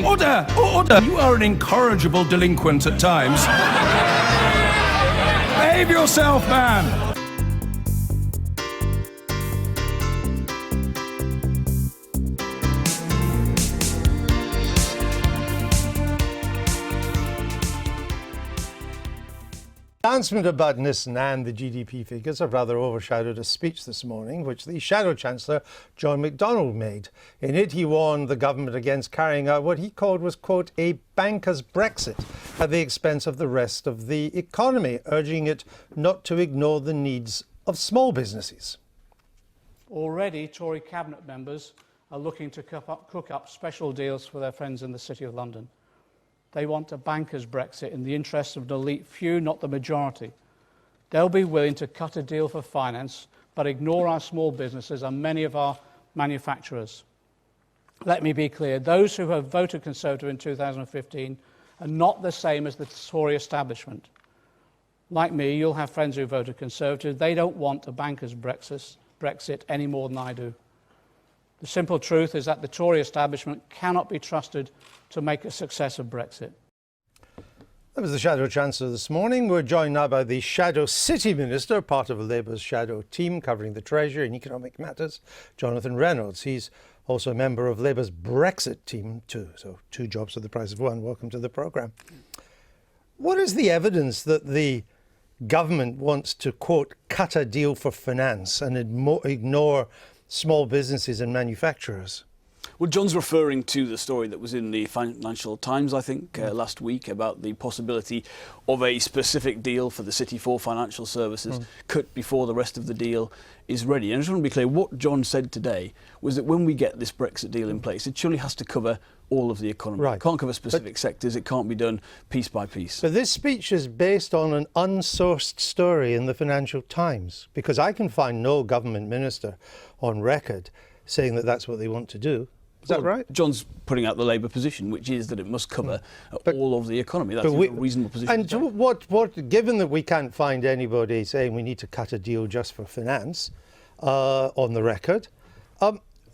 Order! Order! You are an incorrigible delinquent at times. Behave yourself, man! The announcement about Nissan and the GDP figures have rather overshadowed a speech this morning which the Shadow Chancellor John McDonnell made. In it he warned the government against carrying out what he called was, quote, a banker's Brexit at the expense of the rest of the economy, urging it not to ignore the needs of small businesses. Already Tory cabinet members are looking to cook up special deals for their friends in the City of London. They want a banker's Brexit in the interests of an elite few, not the majority. They'll be willing to cut a deal for finance, but ignore our small businesses and many of our manufacturers. Let me be clear, those who have voted Conservative in 2015 are not the same as the Tory establishment. Like me, you'll have friends who voted Conservative. They don't want a banker's Brexit any more than I do. The simple truth is that the Tory establishment cannot be trusted to make a success of Brexit. That was the Shadow Chancellor this morning. We're joined now by the Shadow City Minister, part of Labour's Shadow team covering the Treasury and economic matters, Jonathan Reynolds. He's also a member of Labour's Brexit team too, so two jobs for the price of one. Welcome to the programme. What is the evidence that the government wants to, quote, cut a deal for finance and ignore small businesses and manufacturers? Well, John's referring to the story that was in the Financial Times, I think, last week about the possibility of a specific deal for the City for financial services cut before the rest of the deal is ready. And I just want to be clear, what John said today was that when we get this Brexit deal in place, it surely has to cover all of the economy. Right. It can't cover specific sectors. It can't be done piece by piece. But this speech is based on an unsourced story in the Financial Times, because I can find no government minister on record saying that that's what they want to do. Is that right? John's putting out the Labour position, which is that it must cover all of the economy. That's a reasonable position. And what, given that we can't find anybody saying we need to cut a deal just for finance on the record,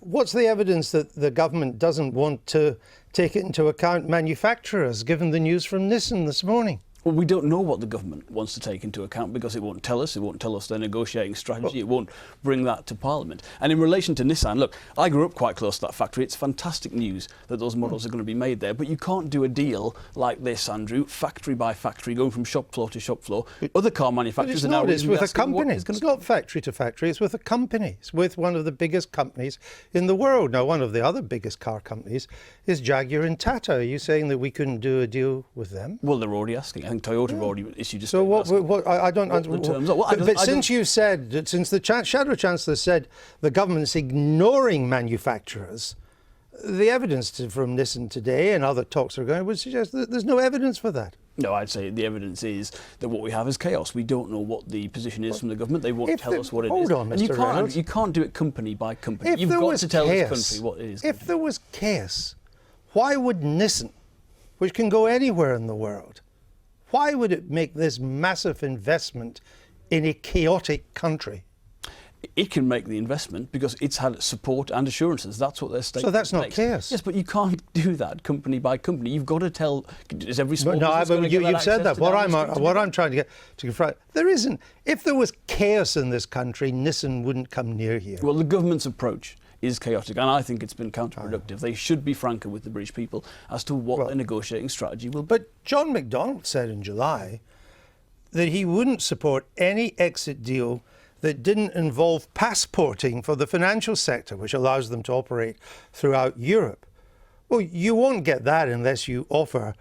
what's the evidence that the government doesn't want to take into account manufacturers, given the news from Nissan this morning? Well, we don't know what the government wants to take into account because it won't tell us. It won't tell us their negotiating strategy. It won't bring that to Parliament. And in relation to Nissan, look, I grew up quite close to that factory. It's fantastic news that those models are going to be made there. But you can't do a deal like this, Andrew, factory by factory, going from shop floor to shop floor. Other car manufacturers are now... It's with a company. It's not factory to factory. It's with a company. It's with one of the biggest companies in the world. Now, one of the other biggest car companies is Jaguar and Tata. Are you saying that we couldn't do a deal with them? Well, they're already asking. I think Toyota have already issued a statement. So what I don't understand. But since you said, since the Shadow Chancellor said the government's ignoring manufacturers, the evidence from Nissan today and other talks are going would suggest that there's no evidence for that. No, I'd say the evidence is that what we have is chaos. We don't know what the position is from the government. They won't tell us what it is. Hold on, Mr. Reynolds. You can't do it company by company. You've got to tell this country what it is. If there was chaos, why would Nissan, which can go anywhere in the world, why would it make this massive investment in a chaotic country? It can make the investment because it's had support and assurances. That's what their state. So that's not chaos. Yes, but you can't do that company by company. You've got to tell. Is every small business going to get you've said that. What I'm trying to get to confront. There isn't. If there was chaos in this country, Nissan wouldn't come near here. Well, the government's approach is chaotic, and I think it's been counterproductive. They should be franker with the British people as to what their negotiating strategy will be. But John McDonnell said in July that he wouldn't support any exit deal that didn't involve passporting for the financial sector, which allows them to operate throughout Europe. Well, you won't get that unless you offer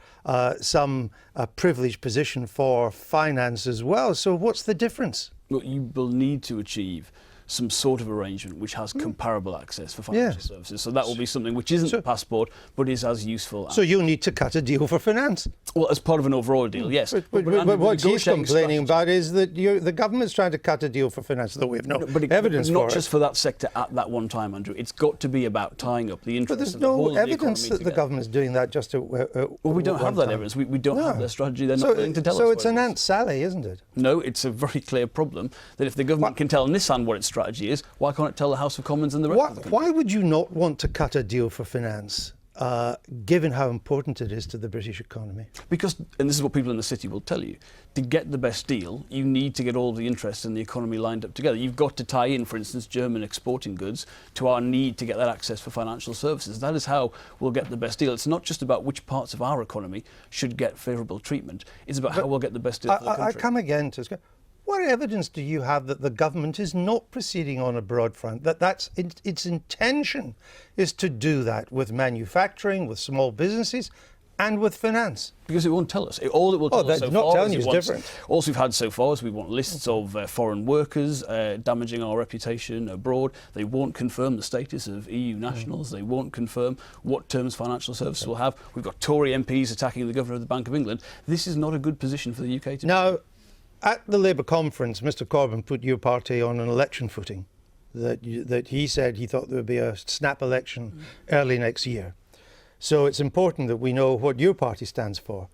some privileged position for finance as well. So what's the difference? Well, you will need to achieve some sort of arrangement which has comparable access for financial services. So that will be something which isn't a passport, but is as useful. So you'll need to cut a deal for finance? Well, as part of an overall deal, yes. But what he's complaining about is that the government's trying to cut a deal for finance, though we have no evidence for it. Not just for that sector at that one time, Andrew. It's got to be about tying up the interests of the whole of the economy. But there's no evidence that the government's doing that just to... well, we don't have that evidence. We don't have their strategy. They're not willing to tell us. So it's an Aunt Sally, isn't it? No, it's a very clear problem that if the government can tell Nissan what its strategy is, why can't it tell the House of Commons and the rest of the country? Why would you not want to cut a deal for finance? given how important it is to the British economy? Because, and this is what people in the city will tell you, to get the best deal, you need to get all the interests in the economy lined up together. You've got to tie in, for instance, German exporting goods to our need to get that access for financial services. That is how we'll get the best deal. It's not just about which parts of our economy should get favourable treatment. It's about how we'll get the best deal for the country. I come again to... What evidence do you have that the government is not proceeding on a broad front, that its intention is to do that with manufacturing, with small businesses, and with finance? Because it won't tell us. All it will tell us so not far telling is you is different. All we've had so far is we want lists of foreign workers damaging our reputation abroad. They won't confirm the status of EU nationals. They won't confirm what terms financial services will have. We've got Tory MPs attacking the Governor of the Bank of England. This is not a good position for the UK to be in. Now, at the Labour conference, Mr Corbyn put your party on an election footing, that he said he thought there would be a snap election early next year. So it's important that we know what your party stands for,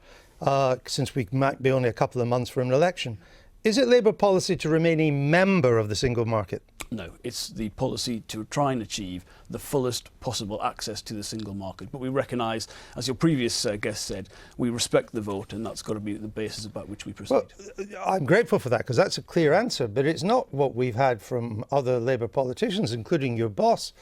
since we might be only a couple of months from an election. Is it Labour policy to remain a member of the single market? No, it's the policy to try and achieve the fullest possible access to the single market. But we recognise, as your previous guest said, we respect the vote, and that's got to be the basis about which we proceed. Well, I'm grateful for that, because that's a clear answer, but it's not what we've had from other Labour politicians, including your boss.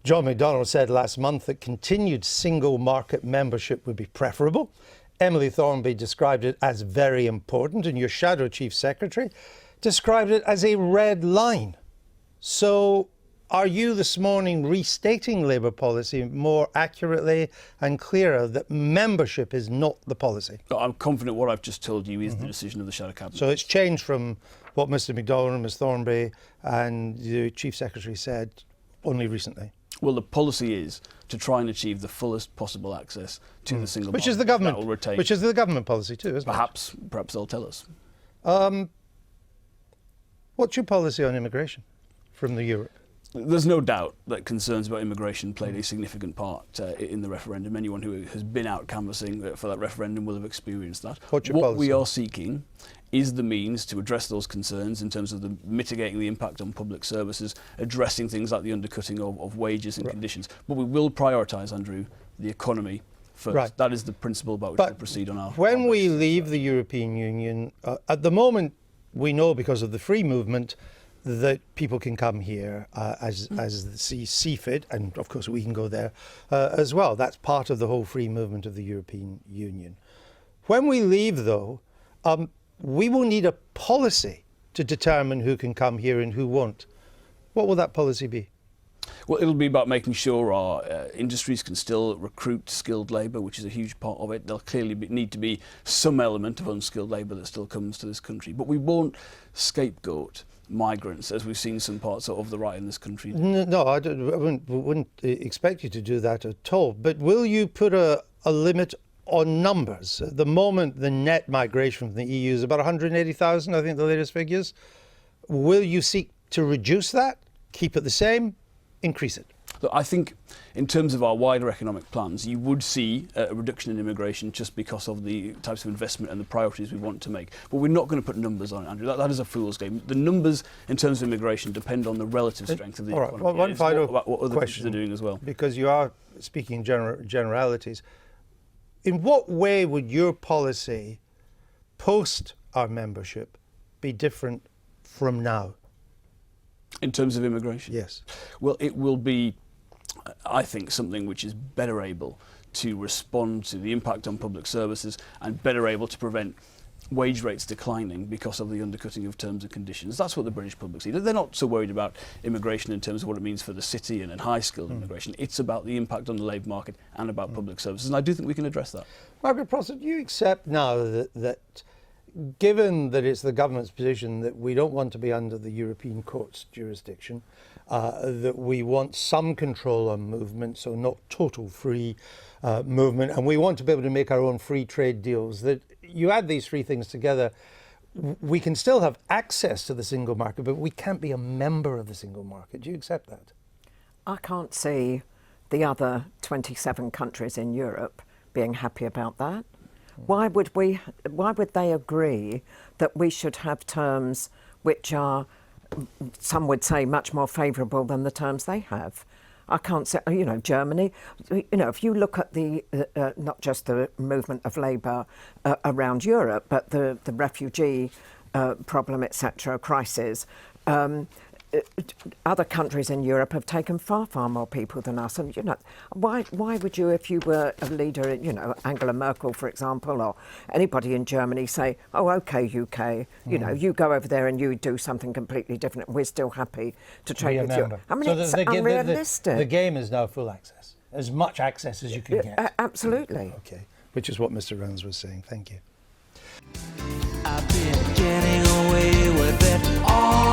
John McDonnell said last month that continued single market membership would be preferable. Emily Thornby described it as very important, and your shadow chief secretary described it as a red line. So are you this morning restating Labour policy more accurately and clearer that membership is not the policy? I'm confident what I've just told you is the decision of the Shadow Cabinet. So it's changed from what Mr McDonnell and Ms Thornby and the Chief Secretary said only recently? Well, the policy is to try and achieve the fullest possible access to the single market. Which is the government, That will retain. which is the government policy too, isn't Perhaps they'll tell us. it? What's your policy on immigration from the Europe? There's no doubt that concerns about immigration played a significant part in the referendum. Anyone who has been out canvassing for that referendum will have experienced that. What's your What policy? we are seeking is the means to address those concerns in terms of mitigating the impact on public services, addressing things like the undercutting of wages and conditions. But we will prioritise, Andrew, the economy first. Right. That is the principle about which But we'll proceed on our... when we leave the European Union, at the moment we know because of the free movement that people can come here as they see fit, and of course we can go there as well. That's part of the whole free movement of the European Union. When we leave, though, we will need a policy to determine who can come here and who won't. What will that policy be? Well, it'll be about making sure our industries can still recruit skilled labour, which is a huge part of it. There'll clearly need to be some element of unskilled labour that still comes to this country. But we won't scapegoat migrants, as we've seen some parts of the right in this country. No, I wouldn't expect you to do that at all. But will you put a limit on numbers? At the moment, the net migration from the EU is about 180,000, I think the latest figures. Will you seek to reduce that, keep it the same, increase it? Look, I think in terms of our wider economic plans, you would see a reduction in immigration just because of the types of investment and the priorities we want to make. But we're not going to put numbers on it, Andrew. That is a fool's game. The numbers in terms of immigration depend on the relative strength of the All right, economy. well, one It's final about what other countries question, are doing as well. because you are speaking generalities. In what way would your policy post our membership be different from now? In terms of immigration? Yes. Well, it will be, I think, something which is better able to respond to the impact on public services and better able to prevent wage rates declining because of the undercutting of terms and conditions. That's what the British public see. They're not so worried about immigration in terms of what it means for the city and high-skilled immigration. It's about the impact on the labour market and about public services, and I do think we can address that. Margaret Prosser, do you accept now that given that it's the government's position that we don't want to be under the European Court's jurisdiction, that we want some control on movement, so not total free movement, and we want to be able to make our own free trade deals, that you add these three things together, we can still have access to the single market, but we can't be a member of the single market. Do you accept that? I can't see the other 27 countries in Europe being happy about that. Why would they agree that we should have terms which are, some would say, much more favourable than the terms they have? I can't say, Germany. If you look at the not just the movement of labour around Europe, but the refugee problem, etc., crisis. Other countries in Europe have taken far, far more people than us. And, why would you, if you were a leader, Angela Merkel, for example, or anybody in Germany, say, oh, OK, UK, you go over there and you do something completely different. We're still happy to trade with you. I mean, so it's unrealistic. The game is now full access, as much access as you can get. Absolutely. OK, which is what Mr. Reynolds was saying. Thank you. I've been getting away with it all